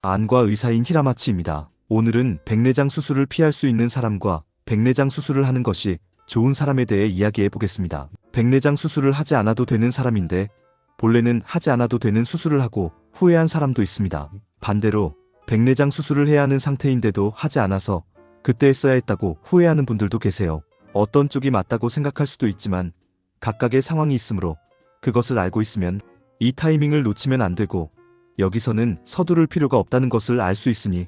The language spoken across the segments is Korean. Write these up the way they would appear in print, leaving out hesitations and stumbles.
안과 의사인 히라마치입니다. 오늘은 백내장 수술을 피할 수 있는 사람과 백내장 수술을 하는 것이 좋은 사람에 대해 이야기해 보겠습니다. 백내장 수술을 하지 않아도 되는 사람인데 본래는 하지 않아도 되는 수술을 하고 후회한 사람도 있습니다. 반대로 백내장 수술을 해야 하는 상태인데도 하지 않아서 그때 했어야 했다고 후회하는 분들도 계세요. 어떤 쪽이 맞다고 생각할 수도 있지만 각각의 상황이 있으므로 그것을 알고 있으면 이 타이밍을 놓치면 안 되고 여기서는 서두를 필요가 없다는 것을 알 수 있으니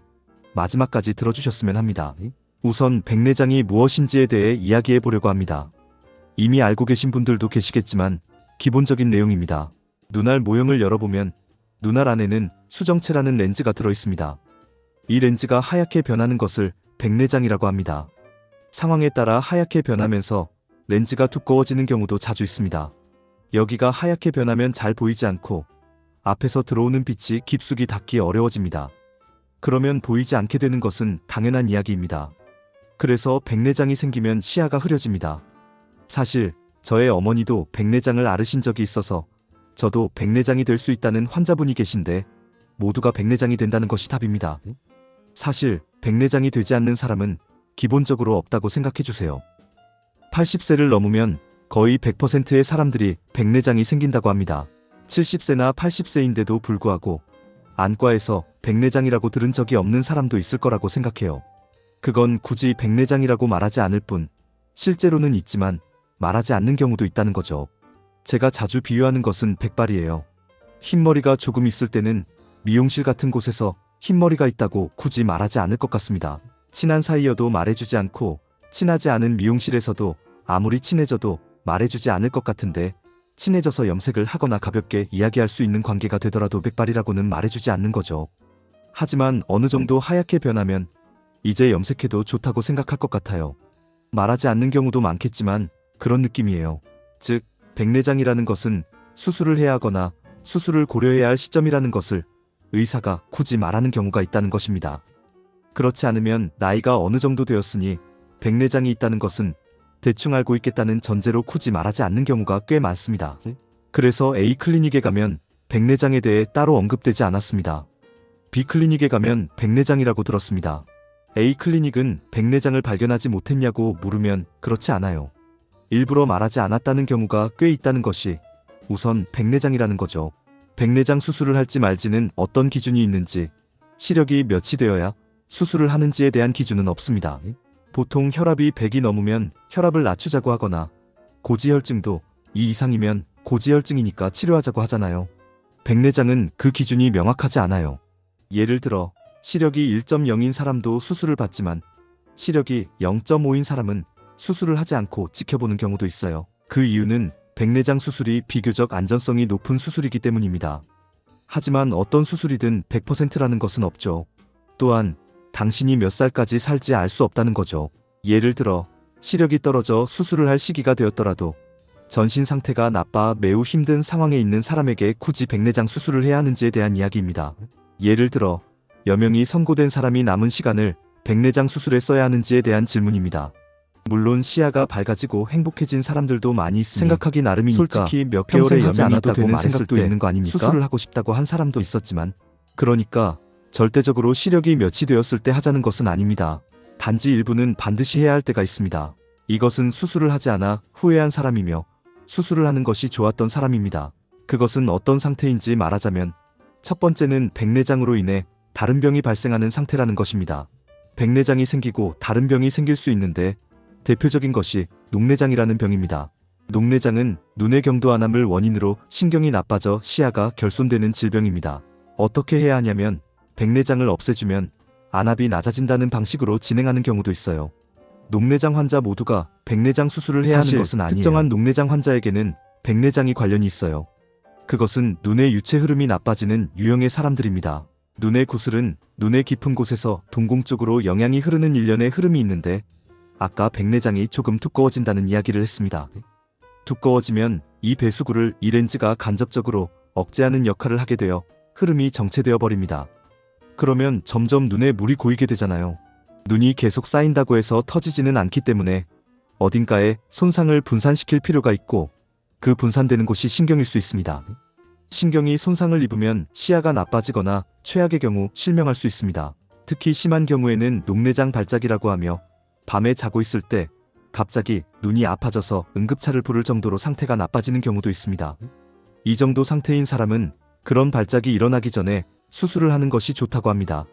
마지막까지 들어주셨으면 합니다. 우선 백내장이 무엇인지에 대해 이야기해 보려고 합니다. 이미 알고 계신 분들도 계시겠지만 기본적인 내용입니다. 눈알 모형을 열어보면 눈알 안에는 수정체라는 렌즈가 들어있습니다. 이 렌즈가 하얗게 변하는 것을 백내장이라고 합니다. 상황에 따라 하얗게 변하면서 렌즈가 두꺼워지는 경우도 자주 있습니다. 여기가 하얗게 변하면 잘 보이지 않고 앞에서 들어오는 빛이 깊숙이 닿기 어려워집니다. 그러면 보이지 않게 되는 것은 당연한 이야기입니다. 그래서 백내장이 생기면 시야가 흐려집니다. 사실 저의 어머니도 백내장을 앓으신 적이 있어서 저도 백내장이 될 수 있다는 환자분이 계신데 모두가 백내장이 된다는 것이 답입니다. 사실 백내장이 되지 않는 사람은 기본적으로 없다고 생각해주세요. 80세를 넘으면 거의 100%의 사람들이 백내장이 생긴다고 합니다. 70세나 80세인데도 불구하고 안과에서 백내장이라고 들은 적이 없는 사람도 있을 거라고 생각해요. 그건 굳이 백내장이라고 말하지 않을 뿐 실제로는 있지만 말하지 않는 경우도 있다는 거죠. 제가 자주 비유하는 것은 백발이에요. 흰머리가 조금 있을 때는 미용실 같은 곳에서 흰머리가 있다고 굳이 말하지 않을 것 같습니다. 친한 사이여도 말해주지 않고 친하지 않은 미용실에서도 아무리 친해져도 말해주지 않을 것 같은데 친해져서 염색을 하거나 가볍게 이야기할 수 있는 관계가 되더라도 백발이라고는 말해주지 않는 거죠. 하지만 어느 정도 하얗게 변하면 이제 염색해도 좋다고 생각할 것 같아요. 말하지 않는 경우도 많겠지만 그런 느낌이에요. 즉 백내장이라는 것은 수술을 해야 하거나 수술을 고려해야 할 시점이라는 것을 의사가 굳이 말하는 경우가 있다는 것입니다. 그렇지 않으면 나이가 어느 정도 되었으니 백내장이 있다는 것은 대충 알고 있겠다는 전제로 굳이 말하지 않는 경우가 꽤 많습니다. 그래서 A클리닉에 가면 백내장에 대해 따로 언급되지 않았습니다. B클리닉에 가면 백내장이라고 들었습니다. A클리닉은 백내장을 발견하지 못했냐고 물으면 그렇지 않아요. 일부러 말하지 않았다는 경우가 꽤 있다는 것이 우선 백내장이라는 거죠. 백내장 수술을 할지 말지는 어떤 기준이 있는지, 시력이 몇이 되어야 수술을 하는지에 대한 기준은 없습니다. 보통 혈압이 100이 넘으면 혈압을 낮추자고 하거나 고지혈증도 2 이상이면 고지혈증이니까 치료하자고 하잖아요. 백내장은 그 기준이 명확하지 않아요. 예를 들어 시력이 1.0인 사람도 수술을 받지만 시력이 0.5인 사람은 수술을 하지 않고 지켜보는 경우도 있어요. 그 이유는 백내장 수술이 비교적 안전성이 높은 수술이기 때문입니다. 하지만 어떤 수술이든 100%라는 것은 없죠. 또한 당신이 몇 살까지 살지 알 수 없다는 거죠. 예를 들어 시력이 떨어져 수술을 할 시기가 되었더라도 전신 상태가 나빠 매우 힘든 상황에 있는 사람에게 굳이 백내장 수술을 해야 하는지에 대한 이야기입니다. 예를 들어 여명이 선고된 사람이 남은 시간을 백내장 수술에 써야 하는지에 대한 질문입니다. 물론 시야가 밝아지고 행복해진 사람들도 많이 있으니 생각하기 나름이니까 솔직히 몇 개월에 하지 않아도 되는 생각도 있는 거 아닙니까? 수술을 하고 싶다고 한 사람도 있었지만 그러니까 절대적으로 시력이 몇이 되었을 때 하자는 것은 아닙니다. 단지 일부는 반드시 해야 할 때가 있습니다. 이것은 수술을 하지 않아 후회한 사람이며 수술을 하는 것이 좋았던 사람입니다. 그것은 어떤 상태인지 말하자면 첫 번째는 백내장으로 인해 다른 병이 발생하는 상태라는 것입니다. 백내장이 생기고 다른 병이 생길 수 있는데 대표적인 것이 녹내장이라는 병입니다. 녹내장은 눈의 경도안암을 원인으로 신경이 나빠져 시야가 결손되는 질병입니다. 어떻게 해야 하냐면 백내장을 없애주면 안압이 낮아진다는 방식으로 진행하는 경우도 있어요. 녹내장 환자 모두가 백내장 수술을 해야 하는 것은 아니에요. 특정한 녹내장 환자에게는 백내장이 관련이 있어요. 그것은 눈의 유체 흐름이 나빠지는 유형의 사람들입니다. 눈의 구슬은 눈의 깊은 곳에서 동공 쪽으로 영양이 흐르는 일련의 흐름이 있는데 아까 백내장이 조금 두꺼워진다는 이야기를 했습니다. 두꺼워지면 이 배수구를 이 렌즈가 간접적으로 억제하는 역할을 하게 되어 흐름이 정체되어 버립니다. 그러면 점점 눈에 물이 고이게 되잖아요. 눈이 계속 쌓인다고 해서 터지지는 않기 때문에 어딘가에 손상을 분산시킬 필요가 있고 그 분산되는 곳이 신경일 수 있습니다. 신경이 손상을 입으면 시야가 나빠지거나 최악의 경우 실명할 수 있습니다. 특히 심한 경우에는 녹내장 발작이라고 하며 밤에 자고 있을 때 갑자기 눈이 아파져서 응급차를 부를 정도로 상태가 나빠지는 경우도 있습니다. 이 정도 상태인 사람은 그런 발작이 일어나기 전에 수술을 하는 것이 좋다고 합니다.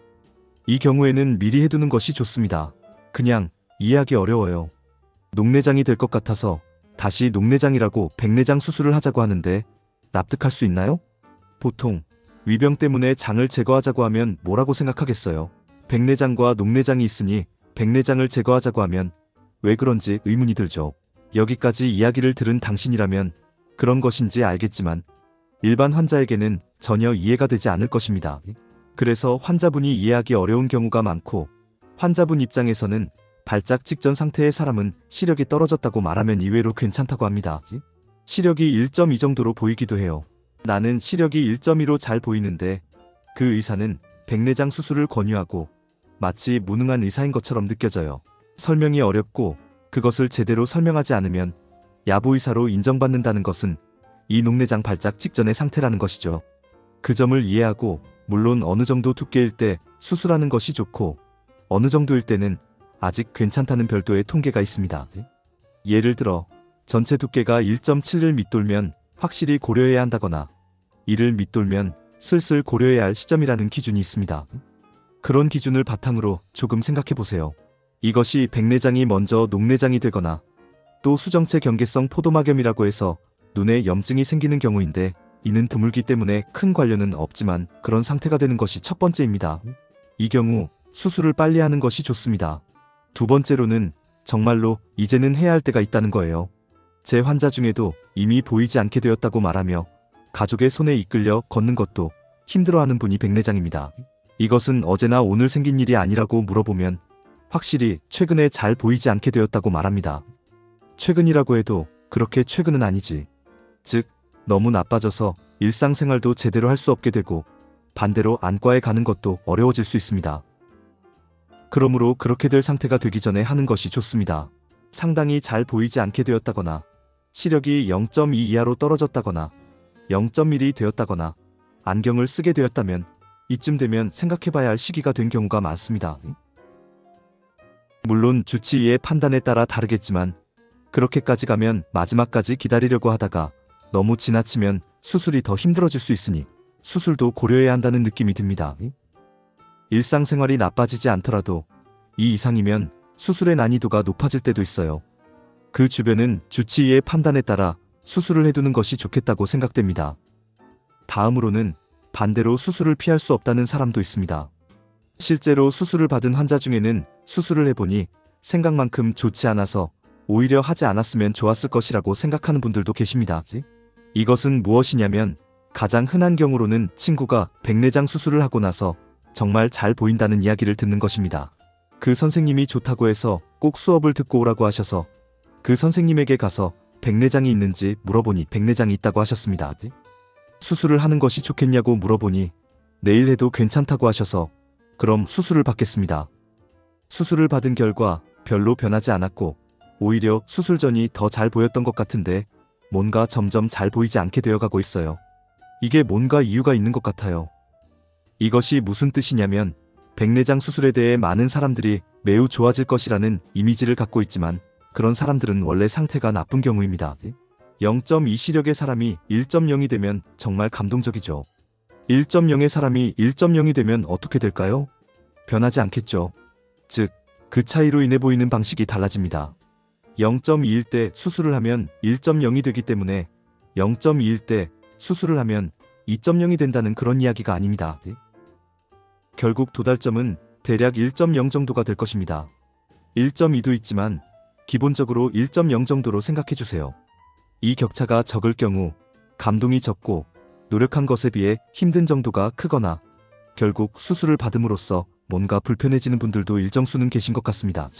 이 경우에는 미리 해두는 것이 좋습니다. 그냥 이해하기 어려워요. 녹내장이 될 것 같아서 다시 녹내장이라고 백내장 수술을 하자고 하는데 납득할 수 있나요? 보통 위병 때문에 장을 제거하자고 하면 뭐라고 생각하겠어요? 백내장과 녹내장이 있으니 백내장을 제거하자고 하면 왜 그런지 의문이 들죠. 여기까지 이야기를 들은 당신이라면 그런 것인지 알겠지만 일반 환자에게는 전혀 이해가 되지 않을 것입니다. 그래서 환자분이 이해하기 어려운 경우가 많고 환자분 입장에서는 발작 직전 상태의 사람은 시력이 떨어졌다고 말하면 의외로 괜찮다고 합니다. 시력이 1.2 정도로 보이기도 해요. 나는 시력이 1.2로 잘 보이는데 그 의사는 백내장 수술을 권유하고 마치 무능한 의사인 것처럼 느껴져요. 설명이 어렵고 그것을 제대로 설명하지 않으면 야부의사로 인정받는다는 것은 이 녹내장 발작 직전의 상태라는 것이죠. 그 점을 이해하고 물론 어느 정도 두께일 때 수술하는 것이 좋고 어느 정도일 때는 아직 괜찮다는 별도의 통계가 있습니다. 예를 들어 전체 두께가 1.7을 밑돌면 확실히 고려해야 한다거나 이를 밑돌면 슬슬 고려해야 할 시점이라는 기준이 있습니다. 그런 기준을 바탕으로 조금 생각해 보세요. 이것이 백내장이 먼저 녹내장이 되거나 또 수정체 경계성 포도막염이라고 해서 눈에 염증이 생기는 경우인데 이는 드물기 때문에 큰 관련은 없지만 그런 상태가 되는 것이 첫 번째입니다. 이 경우 수술을 빨리 하는 것이 좋습니다. 두 번째로는 정말로 이제는 해야 할 때가 있다는 거예요. 제 환자 중에도 이미 보이지 않게 되었다고 말하며 가족의 손에 이끌려 걷는 것도 힘들어하는 분이 백내장입니다. 이것은 어제나 오늘 생긴 일이 아니라고 물어보면 확실히 최근에 잘 보이지 않게 되었다고 말합니다. 최근이라고 해도 그렇게 최근은 아니지. 즉 너무 나빠져서 일상생활도 제대로 할 수 없게 되고 반대로 안과에 가는 것도 어려워질 수 있습니다. 그러므로 그렇게 될 상태가 되기 전에 하는 것이 좋습니다. 상당히 잘 보이지 않게 되었다거나 시력이 0.2 이하로 떨어졌다거나 0.1이 되었다거나 안경을 쓰게 되었다면 이쯤 되면 생각해봐야 할 시기가 된 경우가 많습니다. 물론 주치의의 판단에 따라 다르겠지만 그렇게까지 가면 마지막까지 기다리려고 하다가 너무 지나치면 수술이 더 힘들어질 수 있으니 수술도 고려해야 한다는 느낌이 듭니다. 일상생활이 나빠지지 않더라도 이 이상이면 수술의 난이도가 높아질 때도 있어요. 그 주변은 주치의의 판단에 따라 수술을 해두는 것이 좋겠다고 생각됩니다. 다음으로는 반대로 수술을 피할 수 없다는 사람도 있습니다. 실제로 수술을 받은 환자 중에는 수술을 해보니 생각만큼 좋지 않아서 오히려 하지 않았으면 좋았을 것이라고 생각하는 분들도 계십니다. 이것은 무엇이냐면 가장 흔한 경우로는 친구가 백내장 수술을 하고 나서 정말 잘 보인다는 이야기를 듣는 것입니다. 그 선생님이 좋다고 해서 꼭 수업을 듣고 오라고 하셔서 그 선생님에게 가서 백내장이 있는지 물어보니 백내장이 있다고 하셨습니다. 수술을 하는 것이 좋겠냐고 물어보니 내일 해도 괜찮다고 하셔서 그럼 수술을 받겠습니다. 수술을 받은 결과 별로 변하지 않았고 오히려 수술 전이 더 잘 보였던 것 같은데 뭔가 점점 잘 보이지 않게 되어가고 있어요. 이게 뭔가 이유가 있는 것 같아요. 이것이 무슨 뜻이냐면 백내장 수술에 대해 많은 사람들이 매우 좋아질 것이라는 이미지를 갖고 있지만 그런 사람들은 원래 상태가 나쁜 경우입니다. 0.2 시력의 사람이 1.0이 되면 정말 감동적이죠. 1.0의 사람이 1.0이 되면 어떻게 될까요? 변하지 않겠죠. 즉, 그 차이로 인해 보이는 방식이 달라집니다. 0.2일 때 수술을 하면 1.0이 되기 때문에 0.2일 때 수술을 하면 2.0이 된다는 그런 이야기가 아닙니다. 결국 도달점은 대략 1.0 정도가 될 것입니다. 1.2도 있지만 기본적으로 1.0 정도로 생각해 주세요. 이 격차가 적을 경우 감동이 적고 노력한 것에 비해 힘든 정도가 크거나 결국 수술을 받음으로써 뭔가 불편해지는 분들도 일정수는 계신 것 같습니다.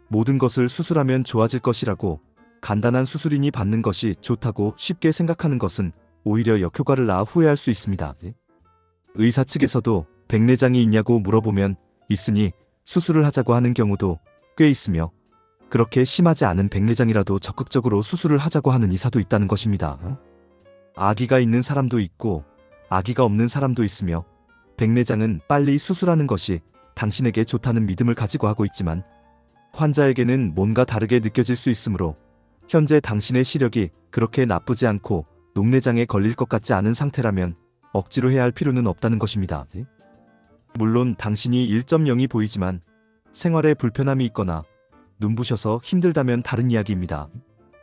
모든 것을 수술하면 좋아질 것이라고 간단한 수술이니 받는 것이 좋다고 쉽게 생각하는 것은 오히려 역효과를 낳아 후회할 수 있습니다. 의사 측에서도 백내장이 있냐고 물어보면 있으니 수술을 하자고 하는 경우도 꽤 있으며 그렇게 심하지 않은 백내장이라도 적극적으로 수술을 하자고 하는 의사도 있다는 것입니다. 아기가 있는 사람도 있고 아기가 없는 사람도 있으며 백내장은 빨리 수술하는 것이 당신에게 좋다는 믿음을 가지고 하고 있지만 환자에게는 뭔가 다르게 느껴질 수 있으므로 현재 당신의 시력이 그렇게 나쁘지 않고 녹내장에 걸릴 것 같지 않은 상태라면 억지로 해야 할 필요는 없다는 것입니다. 물론 당신이 1.0이 보이지만 생활에 불편함이 있거나 눈부셔서 힘들다면 다른 이야기입니다.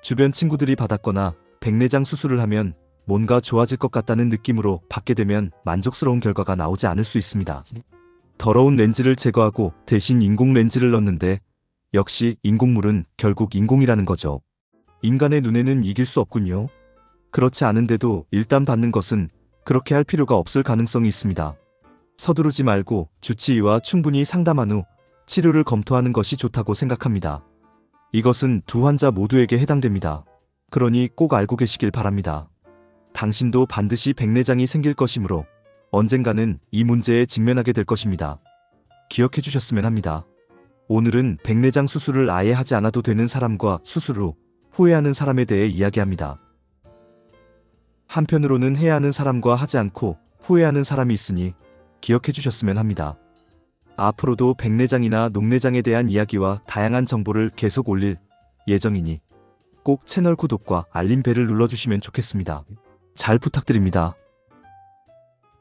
주변 친구들이 받았거나 백내장 수술을 하면 뭔가 좋아질 것 같다는 느낌으로 받게 되면 만족스러운 결과가 나오지 않을 수 있습니다. 더러운 렌즈를 제거하고 대신 인공 렌즈를 넣는데 역시 인공물은 결국 인공이라는 거죠. 인간의 눈에는 이길 수 없군요. 그렇지 않은데도 일단 받는 것은 그렇게 할 필요가 없을 가능성이 있습니다. 서두르지 말고 주치의와 충분히 상담한 후 치료를 검토하는 것이 좋다고 생각합니다. 이것은 두 환자 모두에게 해당됩니다. 그러니 꼭 알고 계시길 바랍니다. 당신도 반드시 백내장이 생길 것이므로 언젠가는 이 문제에 직면하게 될 것입니다. 기억해 주셨으면 합니다. 오늘은 백내장 수술을 아예 하지 않아도 되는 사람과 수술 후 후회하는 사람에 대해 이야기합니다. 한편으로는 해야 하는 사람과 하지 않고 후회하는 사람이 있으니 기억해 주셨으면 합니다. 앞으로도 백내장이나 녹내장에 대한 이야기와 다양한 정보를 계속 올릴 예정이니 꼭 채널 구독과 알림벨을 눌러주시면 좋겠습니다. 잘 부탁드립니다.